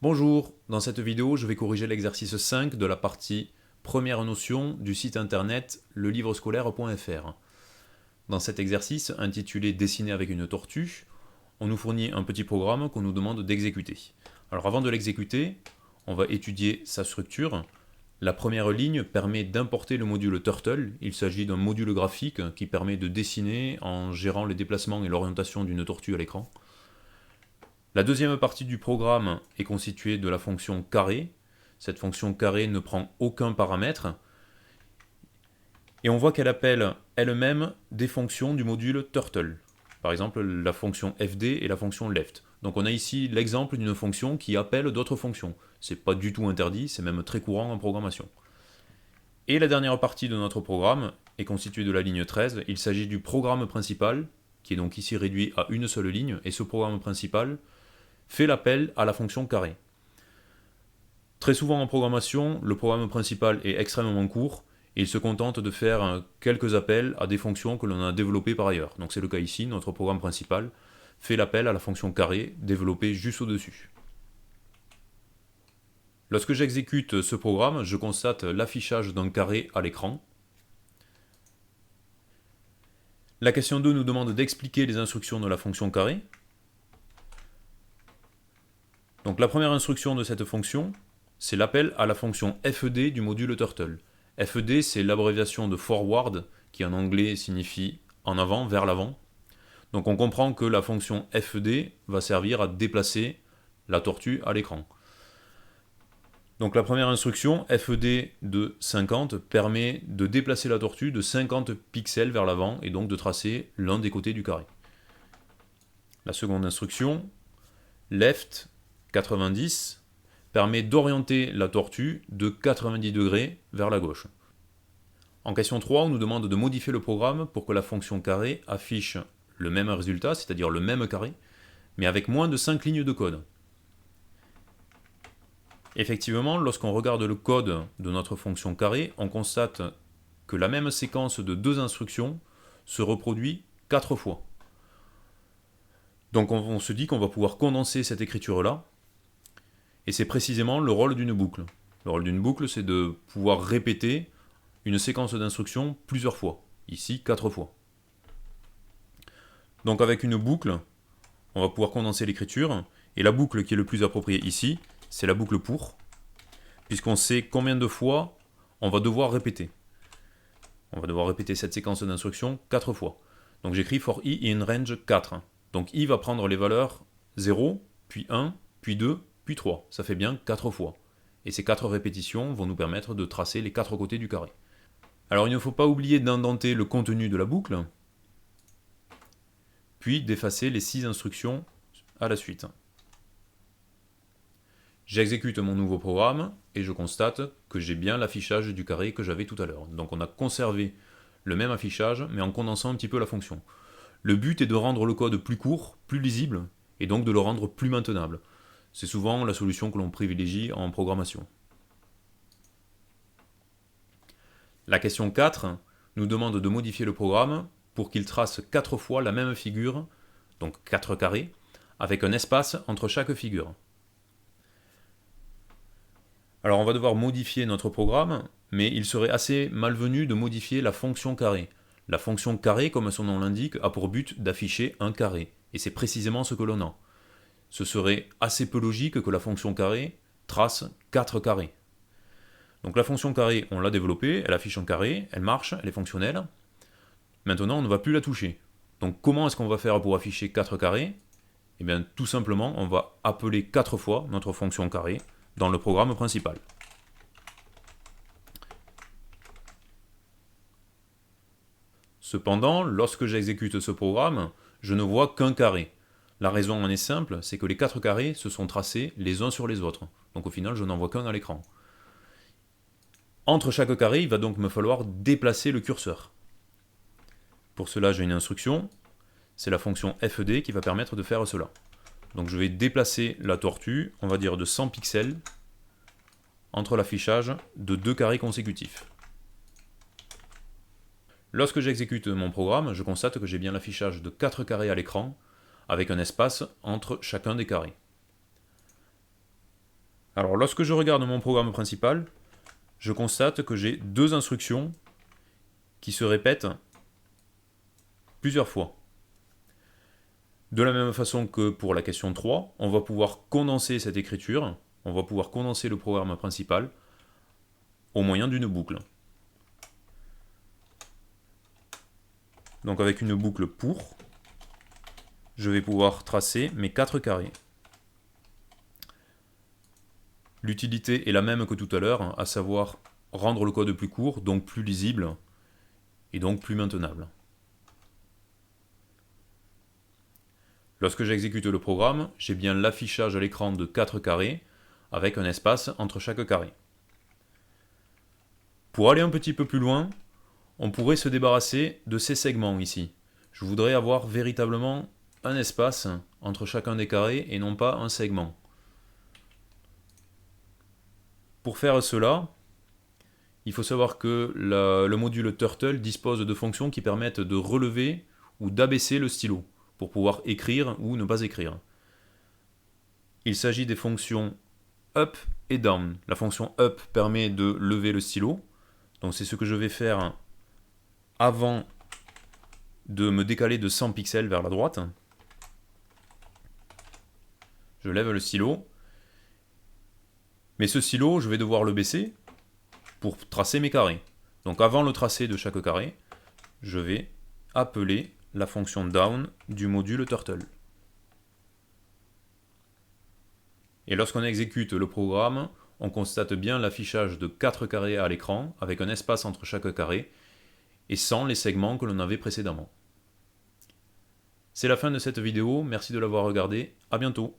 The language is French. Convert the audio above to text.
Bonjour, dans cette vidéo je vais corriger l'exercice 5 de la partie première notion du site internet lelivrescolaire.fr. Dans cet exercice intitulé Dessiner avec une tortue, on nous fournit un petit programme qu'on nous demande d'exécuter. Alors avant de l'exécuter, on va étudier sa structure. La première ligne permet d'importer le module Turtle. Il s'agit d'un module graphique qui permet de dessiner en gérant les déplacements et l'orientation d'une tortue à l'écran. La deuxième partie du programme est constituée de la fonction carré. Cette fonction carré ne prend aucun paramètre. Et on voit qu'elle appelle elle-même des fonctions du module Turtle. Par exemple, la fonction fd et la fonction left. Donc on a ici l'exemple d'une fonction qui appelle d'autres fonctions. C'est pas du tout interdit, c'est même très courant en programmation. Et la dernière partie de notre programme est constituée de la ligne 13. Il s'agit du programme principal, qui est donc ici réduit à une seule ligne, et ce programme principal fait l'appel à la fonction carré. Très souvent en programmation, le programme principal est extrêmement court et il se contente de faire quelques appels à des fonctions que l'on a développées par ailleurs. Donc c'est le cas ici, notre programme principal fait l'appel à la fonction carré développée juste au-dessus. Lorsque j'exécute ce programme, je constate l'affichage d'un carré à l'écran. La question 2 nous demande d'expliquer les instructions de la fonction carré. Donc la première instruction de cette fonction, c'est l'appel à la fonction fd du module Turtle. Fd, c'est l'abréviation de forward, qui en anglais signifie en avant, vers l'avant. Donc on comprend que la fonction fd va servir à déplacer la tortue à l'écran. Donc la première instruction, fd de 50, permet de déplacer la tortue de 50 pixels vers l'avant et donc de tracer l'un des côtés du carré. La seconde instruction, left 90, permet d'orienter la tortue de 90 degrés vers la gauche. En question 3, on nous demande de modifier le programme pour que la fonction carré affiche le même résultat, c'est-à-dire le même carré, mais avec moins de 5 lignes de code. Effectivement, lorsqu'on regarde le code de notre fonction carré, on constate que la même séquence de deux instructions se reproduit 4 fois. Donc on se dit qu'on va pouvoir condenser cette écriture-là, et c'est précisément le rôle d'une boucle. Le rôle d'une boucle, c'est de pouvoir répéter une séquence d'instructions plusieurs fois. Ici, 4 fois. Donc avec une boucle, on va pouvoir condenser l'écriture, et la boucle qui est le plus appropriée ici, c'est la boucle pour, puisqu'on sait combien de fois on va devoir répéter. On va devoir répéter cette séquence d'instructions 4 fois. Donc j'écris for i in range 4. Donc i va prendre les valeurs 0, puis 1, puis 2, puis 3. Ça fait bien 4 fois. Et ces 4 répétitions vont nous permettre de tracer les 4 côtés du carré. Alors il ne faut pas oublier d'indenter le contenu de la boucle, puis d'effacer les 6 instructions à la suite. J'exécute mon nouveau programme et je constate que j'ai bien l'affichage du carré que j'avais tout à l'heure. Donc on a conservé le même affichage, mais en condensant un petit peu la fonction. Le but est de rendre le code plus court, plus lisible, et donc de le rendre plus maintenable. C'est souvent la solution que l'on privilégie en programmation. La question 4 nous demande de modifier le programme pour qu'il trace 4 fois la même figure, donc 4 carrés, avec un espace entre chaque figure. Alors on va devoir modifier notre programme, mais il serait assez malvenu de modifier la fonction carré. La fonction carré, comme son nom l'indique, a pour but d'afficher un carré, et c'est précisément ce que l'on a. Ce serait assez peu logique que la fonction carré trace 4 carrés. Donc la fonction carré, on l'a développée, elle affiche un carré, elle marche, elle est fonctionnelle. Maintenant, on ne va plus la toucher. Donc comment est-ce qu'on va faire pour afficher 4 carrés? Eh bien tout simplement, on va appeler 4 fois notre fonction carré dans le programme principal. Cependant, lorsque j'exécute ce programme, je ne vois qu'un carré. La raison en est simple, c'est que les 4 carrés se sont tracés les uns sur les autres. Donc au final, je n'en vois qu'un à l'écran. Entre chaque carré, il va donc me falloir déplacer le curseur. Pour cela, j'ai une instruction, c'est la fonction fd qui va permettre de faire cela. Donc je vais déplacer la tortue, on va dire de 100 pixels, entre l'affichage de 2 carrés consécutifs. Lorsque j'exécute mon programme, je constate que j'ai bien l'affichage de 4 carrés à l'écran, avec un espace entre chacun des carrés. Alors lorsque je regarde mon programme principal, je constate que j'ai deux instructions qui se répètent plusieurs fois. De la même façon que pour la question 3, on va pouvoir condenser cette écriture, on va pouvoir condenser le programme principal au moyen d'une boucle. Donc avec une boucle pour, je vais pouvoir tracer mes 4 carrés. L'utilité est la même que tout à l'heure, à savoir rendre le code plus court, donc plus lisible, et donc plus maintenable. Lorsque j'exécute le programme, j'ai bien l'affichage à l'écran de 4 carrés, avec un espace entre chaque carré. Pour aller un petit peu plus loin, on pourrait se débarrasser de ces segments ici. Je voudrais avoir véritablement un espace entre chacun des carrés et non pas un segment. Pour faire cela, il faut savoir que le module Turtle dispose de fonctions qui permettent de relever ou d'abaisser le stylo pour pouvoir écrire ou ne pas écrire. Il s'agit des fonctions up et down. La fonction up permet de lever le stylo, donc c'est ce que je vais faire avant de me décaler de 100 pixels vers la droite. Je lève le stylo, mais ce stylo, je vais devoir le baisser pour tracer mes carrés. Donc avant le tracé de chaque carré, je vais appeler la fonction down du module Turtle. Et lorsqu'on exécute le programme, on constate bien l'affichage de 4 carrés à l'écran, avec un espace entre chaque carré, et sans les segments que l'on avait précédemment. C'est la fin de cette vidéo, merci de l'avoir regardée, à bientôt.